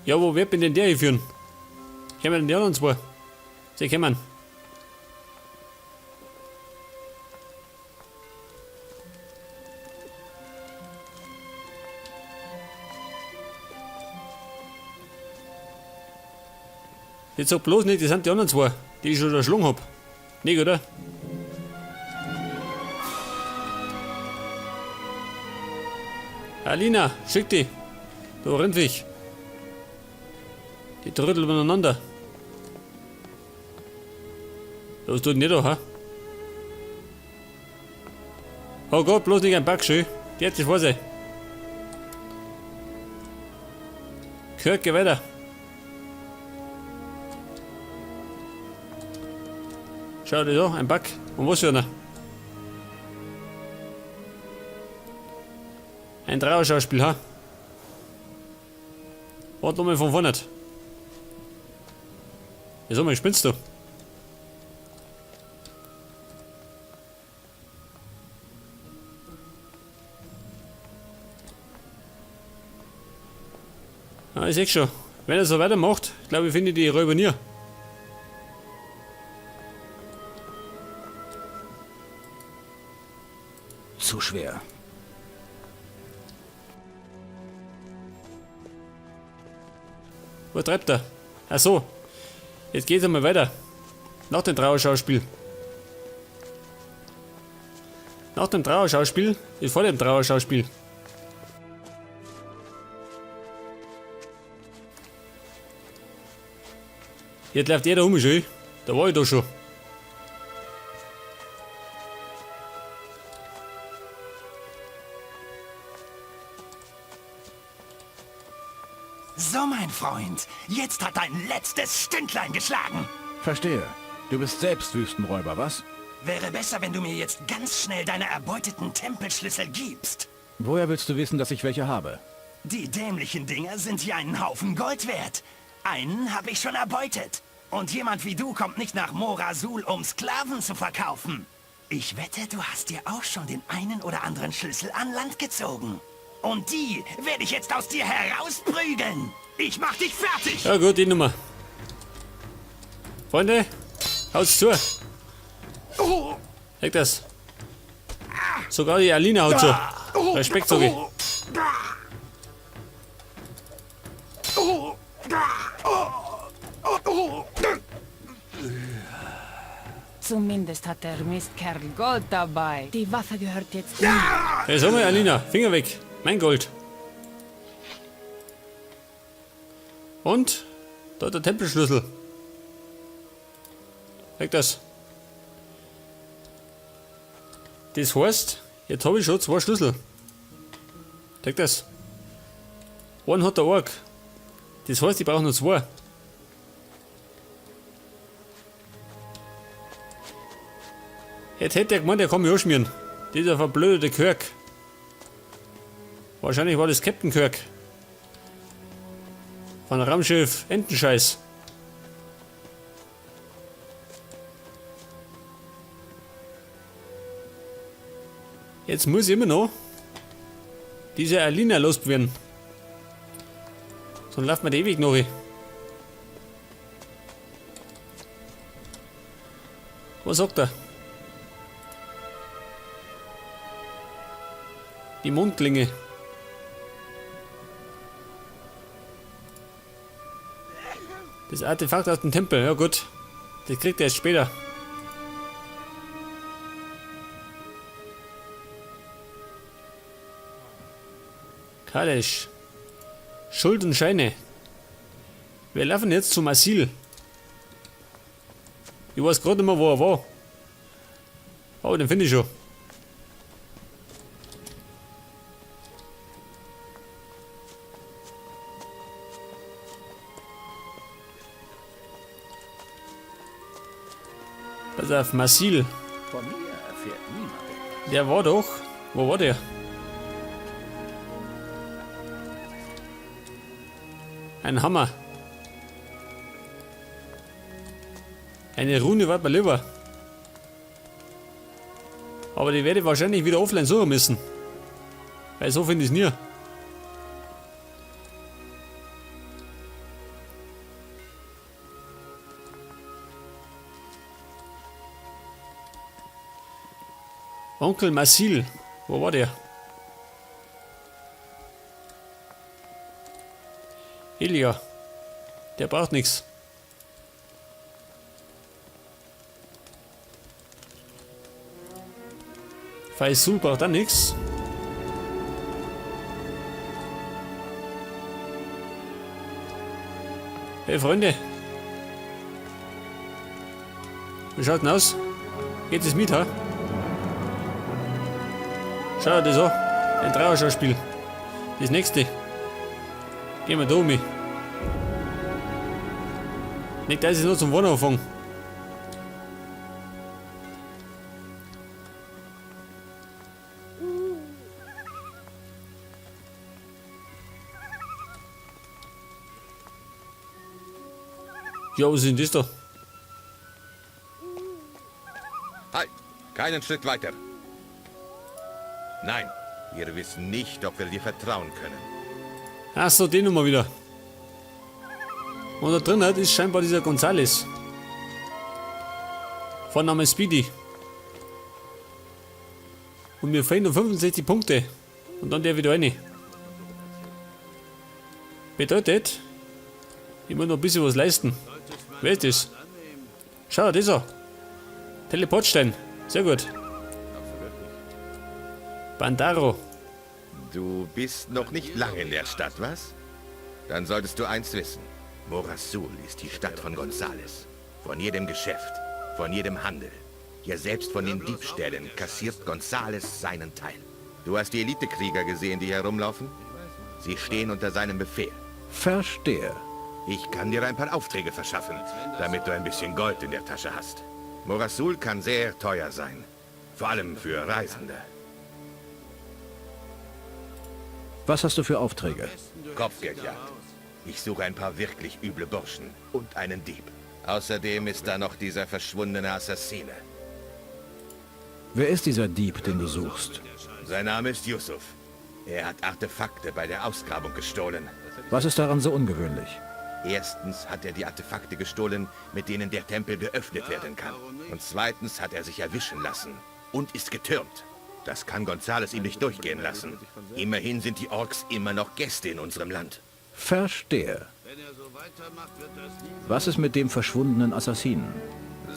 Ja, wo wird denn der hier führen? Kommen denn die anderen zwei? Sie kommen. Jetzt sag bloß nicht, das sind die anderen zwei, die ich schon erschlungen hab. Nicht, oder? Alina, schick die. Du Rindwig. Die trödeln miteinander. Was tut denn die da, ha? Oh Gott, bloß nicht ein Backschö. Die hat sich vor sich. Kirk, geh weiter. Schau dir da, ein Back. Und was für einer? Ein Trauerschauspiel, ha? Warte mal von vorne. Ja, sag mal, spinnst du? Ja, ich seh schon. Wenn er so weitermacht, glaube ich, finde ich die Räuber nie. Zu schwer. Wo treibt er? Ach so. Jetzt geht's einmal weiter. Nach dem Trauerschauspiel. Nach dem Trauerschauspiel ist vor dem Trauerschauspiel. Jetzt läuft jeder um schön. Da war ich doch schon. So, mein Freund, jetzt hat dein letztes Stündlein geschlagen. Verstehe. Du bist selbst Wüstenräuber, was? Wäre besser, wenn du mir jetzt ganz schnell deine erbeuteten Tempelschlüssel gibst. Woher willst du wissen, dass ich welche habe? Die dämlichen Dinger sind hier einen Haufen Gold wert. Einen habe ich schon erbeutet. Und jemand wie du kommt nicht nach Morasul, um Sklaven zu verkaufen. Ich wette, du hast dir auch schon den einen oder anderen Schlüssel an Land gezogen. Und die werde ich jetzt aus dir herausprügeln. Ich mach dich fertig. Ja gut, die Nummer. Freunde, haut's zu. Leg das. Sogar die Alina haut zu. Respekt, sag ich. Zumindest hat der Mistkerl Gold dabei. Die Waffe gehört jetzt ihm. Hey, sag mal, Alina, Finger weg. Mein Gold. Und? Da der Tempelschlüssel. Leg das. Das heißt, jetzt habe ich schon 2 Schlüssel. Leg das. Einen hat der Ork. Das heißt, ich brauche noch 2. Jetzt hätte er gemeint, er kann mich anschmieren. Dieser verblödete Kirk. Wahrscheinlich war das Captain Kirk. Von Raumschiff Entenscheiß. Jetzt muss ich immer noch diese Alina loswerden. Sonst läuft mir die ewig noch. Was sagt er? Die Mundklinge. Das Artefakt aus dem Tempel, ja gut. Das kriegt er erst später. Kadesh. Schuld und Scheine. Wir laufen jetzt zum Asyl. Ich weiß gerade nicht mehr, wo er war. Aber den finde ich schon. Pass auf, Masil. Von mir erfährt niemand etwas. Der war doch. Wo war der? Ein Hammer. Eine Rune war mir lieber. Aber die werde ich wahrscheinlich wieder offline suchen müssen. Weil so finde ich es nie. Onkel Masil. Wo war der? Elia. Der braucht nichts. Faisul braucht auch nichts. Hey Freunde. Wie schaut denn aus? Geht es mit, ha? Schau dir das an. Ein Trauerschauspiel. Das nächste. Gehen wir da um. Nicht, dass ich nur zum Wohnen anfange. Ja, was ist denn das da? Halt! Keinen Schritt weiter. Nein, wir wissen nicht, ob wir dir vertrauen können. Ach so, die Nummer wieder. Und da drin ist scheinbar dieser Gonzales. Vorname Speedy. Und mir fehlen nur 65 Punkte. Und dann der wieder eine. Bedeutet, ich muss noch ein bisschen was leisten. Wer ist das? Schau, das ist er. Teleportstein. Sehr gut. Bandaro. Du bist noch nicht lange in der Stadt, was? Dann solltest du eins wissen. Morasul ist die Stadt von Gonzales. Von jedem Geschäft, von jedem Handel. Ja, selbst von den Diebstählen kassiert Gonzales seinen Teil. Du hast die Elitekrieger gesehen, die herumlaufen? Sie stehen unter seinem Befehl. Verstehe. Ich kann dir ein paar Aufträge verschaffen, damit du ein bisschen Gold in der Tasche hast. Morasul kann sehr teuer sein. Vor allem für Reisende. Was hast du für Aufträge? Kopfgeldjagd. Ich suche ein paar wirklich üble Burschen und einen Dieb. Außerdem ist da noch dieser verschwundene Assassine. Wer ist dieser Dieb, den du suchst? Sein Name ist Yusuf. Er hat Artefakte bei der Ausgrabung gestohlen. Was ist daran so ungewöhnlich? Erstens hat er die Artefakte gestohlen, mit denen der Tempel geöffnet werden kann. Und zweitens hat er sich erwischen lassen und ist getürmt. Das kann Gonzales ihm nicht durchgehen lassen. Immerhin sind die Orks immer noch Gäste in unserem Land. Verstehe. Was ist mit dem verschwundenen Assassinen?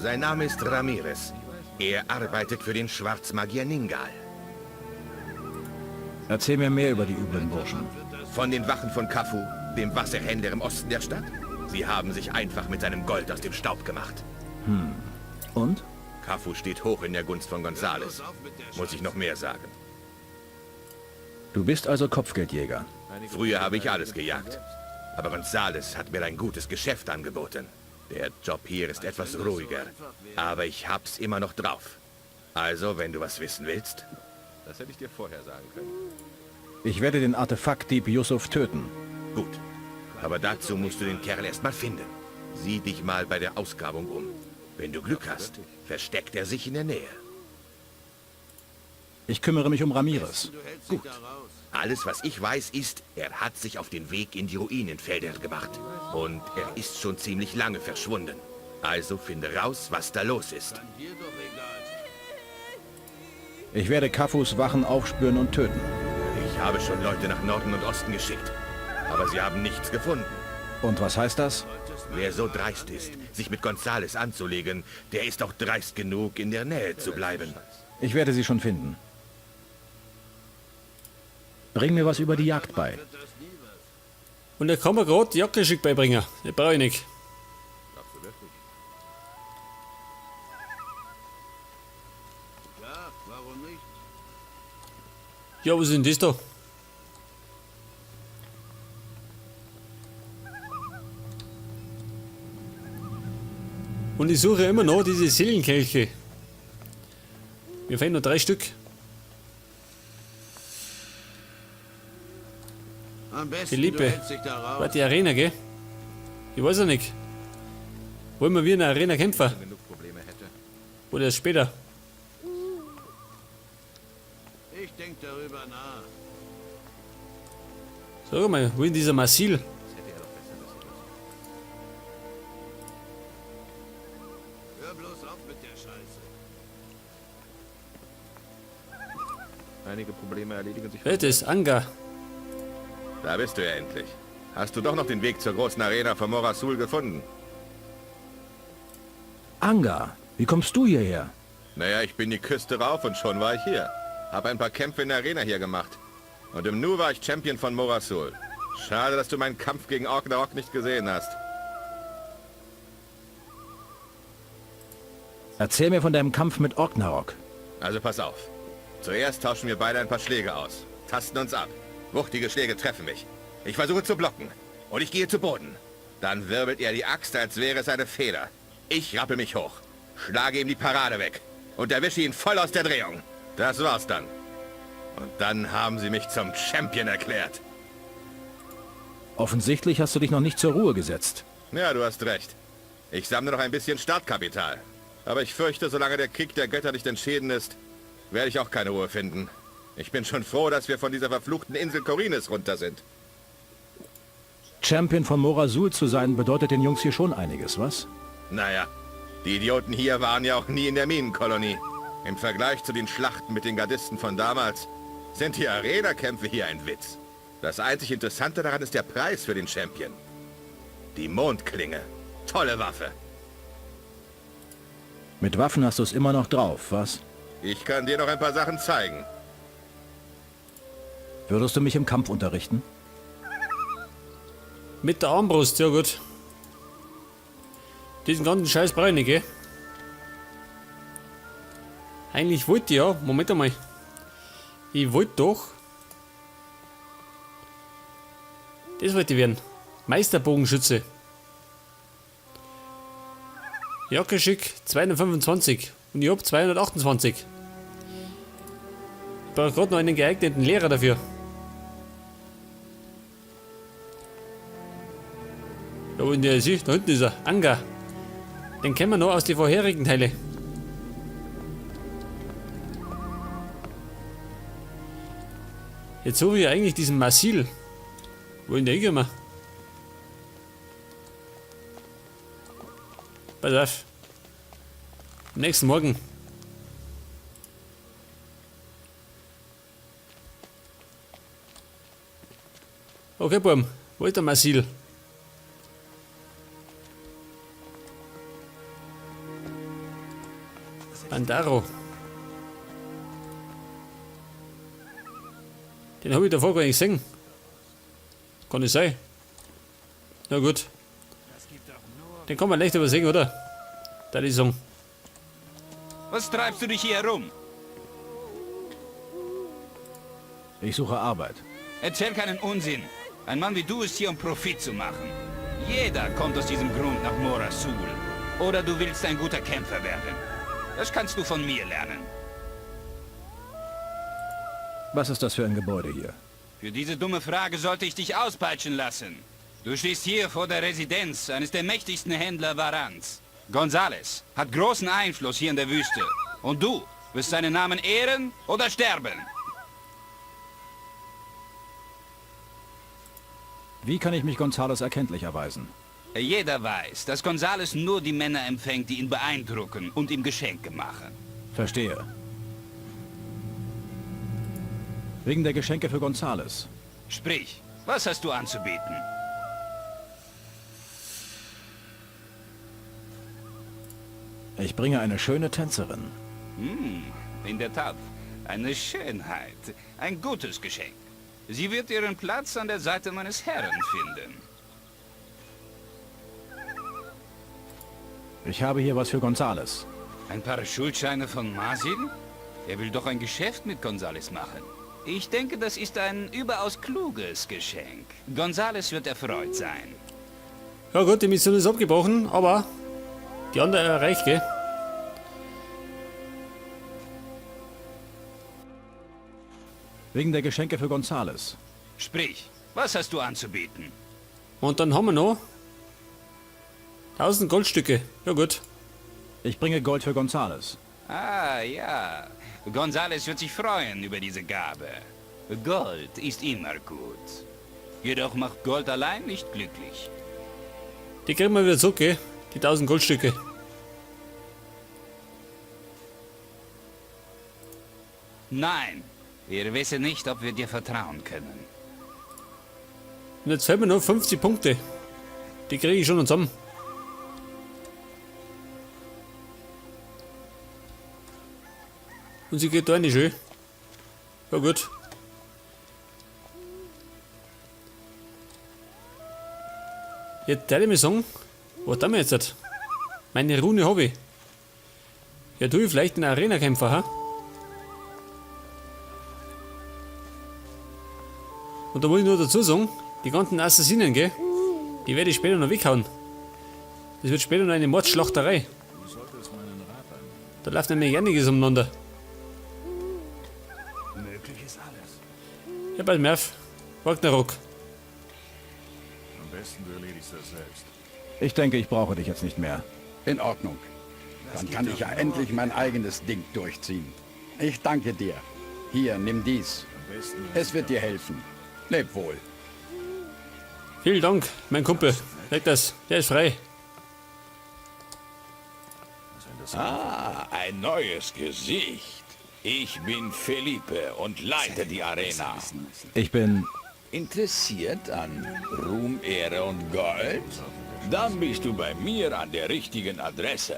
Sein Name ist Ramirez. Er arbeitet für den Schwarzmagier Ningal. Erzähl mir mehr über die üblen Burschen. Von den Wachen von Kafu, dem Wasserhändler im Osten der Stadt. Sie haben sich einfach mit seinem Gold aus dem Staub gemacht. Und? Kafu steht hoch in der Gunst von Gonzales. Muss ich noch mehr sagen? Du bist also Kopfgeldjäger. Früher habe ich alles gejagt. Aber Gonzales hat mir ein gutes Geschäft angeboten. Der Job hier ist etwas ruhiger. Aber ich hab's immer noch drauf. Also, wenn du was wissen willst... Das hätte ich dir vorher sagen können. Ich werde den Artefaktdieb Yusuf töten. Gut. Aber dazu musst du den Kerl erstmal finden. Sieh dich mal bei der Ausgrabung um. Wenn du Glück hast, versteckt er sich in der Nähe. Ich kümmere mich um Ramirez. Gut. Alles, was ich weiß, ist, er hat sich auf den Weg in die Ruinenfelder gemacht. Und er ist schon ziemlich lange verschwunden. Also finde raus, was da los ist. Ich werde Kafus Wachen aufspüren und töten. Ich habe schon Leute nach Norden und Osten geschickt. Aber sie haben nichts gefunden. Und was heißt das? Wer so dreist ist, sich mit Gonzales anzulegen, der ist auch dreist genug, in der Nähe zu bleiben. Ich werde sie schon finden. Bring mir was über die Jagd bei. Und er kann mir gerade Jagdgeschick beibringen. Das brauche ich nicht. Ja, was ist denn das da? Und ich suche immer noch diese Seelenkelche. Mir fehlen nur 3 Stück. Am besten Philippe, du hältst dich da raus. war die Arena, gell? Ich weiß ja nicht. Wollen wir in der Arena kämpfen? Genug Probleme hätte. Oder erst später? Ich denk darüber nach. Sag mal, wo ist dieser Masil? Hör bloß auf mit der Scheiße. Einige Probleme erledigen sich. Das ist Anga. Da bist du ja endlich. Hast du doch noch den Weg zur großen Arena von Morasul gefunden? Anga, wie kommst du hierher? Naja, ich bin die Küste rauf und schon war ich hier. Hab ein paar Kämpfe in der Arena hier gemacht. Und im Nu war ich Champion von Morasul. Schade, dass du meinen Kampf gegen Orknarok nicht gesehen hast. Erzähl mir von deinem Kampf mit Orknarok. Also pass auf. Zuerst tauschen wir beide ein paar Schläge aus. Tasten uns ab. Wuchtige Schläge treffen mich. Ich versuche zu blocken. Und ich gehe zu Boden. Dann wirbelt er die Axt, als wäre es eine Feder. Ich rappel mich hoch. Schlage ihm die Parade weg. Und erwische ihn voll aus der Drehung. Das war's dann. Und dann haben sie mich zum Champion erklärt. Offensichtlich hast du dich noch nicht zur Ruhe gesetzt. Ja, du hast recht. Ich sammle noch ein bisschen Startkapital. Aber ich fürchte, solange der Krieg der Götter nicht entschieden ist, werde ich auch keine Ruhe finden. Ich bin schon froh, dass wir von dieser verfluchten Insel Korinis runter sind. Champion von Morasul zu sein, bedeutet den Jungs hier schon einiges, was? Naja, die Idioten hier waren ja auch nie in der Minenkolonie. Im Vergleich zu den Schlachten mit den Gardisten von damals sind die Arena-Kämpfe hier ein Witz. Das einzig Interessante daran ist der Preis für den Champion. Die Mondklinge. Tolle Waffe. Mit Waffen hast du es immer noch drauf, was? Ich kann dir noch ein paar Sachen zeigen. Würdest du mich im Kampf unterrichten? Mit der Armbrust, ja gut. Diesen ganzen Scheiß brauche ich nicht, gell? Eigentlich wollte ich ja, Moment einmal. Ich wollte doch. Das wollte ich werden. Meisterbogenschütze. Jagdgeschick 225 und ich hab 228. Ich brauche gerade noch einen geeigneten Lehrer dafür. Da unten der ist, da unten ist er, Anga. Den kennen wir noch aus den vorherigen Teile. Jetzt suche ich eigentlich diesen Masil. Wo in der hingekommen? Pass auf. Am nächsten Morgen. Okay, Bum. Wo ist der Masil? Bandaro. Den habe ich davor gar nicht gesehen. Kann nicht sein. Na gut. Den kann man leicht übersehen, oder? Da die Song. Was treibst du dich hier herum? Ich suche Arbeit. Erzähl keinen Unsinn. Ein Mann wie du ist hier, um Profit zu machen. Jeder kommt aus diesem Grund nach Morasul. Oder du willst ein guter Kämpfer werden. Das kannst du von mir lernen. Was ist das für ein Gebäude hier? Für diese dumme Frage sollte ich dich auspeitschen lassen. Du stehst hier vor der Residenz eines der mächtigsten Händler Varans. Gonzales hat großen Einfluss hier in der Wüste. Und du wirst seinen Namen ehren oder sterben. Wie kann ich mich Gonzales erkenntlich erweisen? Jeder weiß, dass Gonzales nur die Männer empfängt, die ihn beeindrucken und ihm Geschenke machen. Verstehe. Wegen der Geschenke für Gonzales. Sprich, was hast du anzubieten? Ich bringe eine schöne Tänzerin. In der Tat, eine Schönheit. Ein gutes Geschenk. Sie wird ihren Platz an der Seite meines Herrn finden. Ich habe hier was für Gonzales. Ein paar Schuldscheine von Masil? Er will doch ein Geschäft mit Gonzales machen. Ich denke, das ist ein überaus kluges Geschenk. Gonzales wird erfreut sein. Ja gut, die Mission ist abgebrochen, aber die andere erreicht, gell? Wegen der Geschenke für Gonzales. Sprich, was hast du anzubieten? Und dann haben wir noch 1000 Goldstücke. Ja gut. Ich bringe Gold für Gonzales. Ah, ja. Gonzales wird sich freuen über diese Gabe. Gold ist immer gut. Jedoch macht Gold allein nicht glücklich. Die kriegen wir wieder zurück, gell? Die 1000 Goldstücke. Nein, Wir wissen nicht, ob wir dir vertrauen können. Und jetzt fehlen mir noch 50 Punkte. Die kriege ich schon zusammen. Und sie geht da nicht schön. Ja gut. Jetzt werde ich mir sagen, was tun wir jetzt? Meine Rune habe ich. Ja, tue ich vielleicht einen Arena-Kämpfer, ha? Und da muss ich nur dazu sagen, die ganzen Assassinen, gell? Die werde ich später noch weghauen. Das wird später noch eine Mordschlachterei. Da läuft nämlich einiges umeinander. Möglich ist alles. Ja, bald Merv. Ragnarok. Am besten du erledigst das selbst. Ich denke, ich brauche dich jetzt nicht mehr. In Ordnung. Dann kann ich ja endlich mein eigenes Ding durchziehen. Ich danke dir. Hier, nimm dies. Es wird dir helfen. Leb wohl. Vielen Dank, mein Kumpel. Leg das, der ist frei. Ah, ein neues Gesicht. Ich bin Felipe und leite die Arena. Ich bin... Interessiert an Ruhm, Ehre und Gold? Dann bist du bei mir an der richtigen Adresse.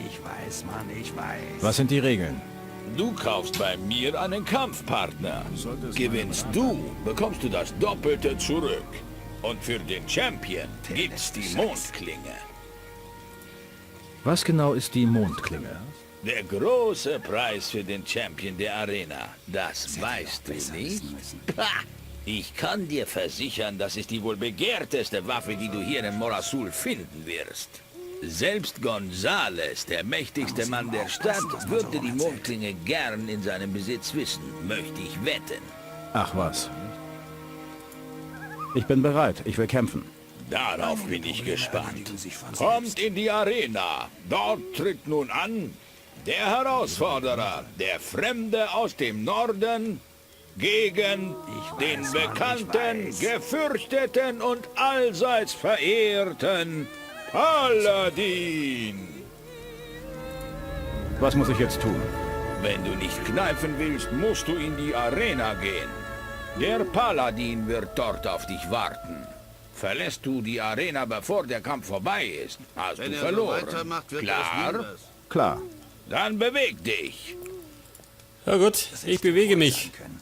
Ich weiß, Mann, ich weiß. Was sind die Regeln? Du kaufst bei mir einen Kampfpartner. Gewinnst du, bekommst du das Doppelte zurück. Und für den Champion gibt's die Mondklinge. Was genau ist die Mondklinge? Der große Preis für den Champion der Arena. Das weißt du nicht? Pah! Ich kann dir versichern, das ist die wohl begehrteste Waffe, die du hier in Morasul finden wirst. Selbst Gonzales, der mächtigste Mann der Stadt, würde die Mondklinge gern in seinem Besitz wissen, möchte ich wetten. Ach was. Ich bin bereit. Ich will kämpfen. Darauf bin ich gespannt. Kommt in die Arena. Dort tritt nun an der Herausforderer, der Fremde aus dem Norden, gegen den bekannten, gefürchteten und allseits verehrten Paladin. Was muss ich jetzt tun? Wenn du nicht kneifen willst, musst du in die Arena gehen. Der Paladin wird dort auf dich warten. Verlässt du die Arena, bevor der Kampf vorbei ist, hast Wenn du er so verloren. weitermacht, wird Klar? das nie was. Klar. Dann beweg dich. Ja gut, ich bewege mich. Können.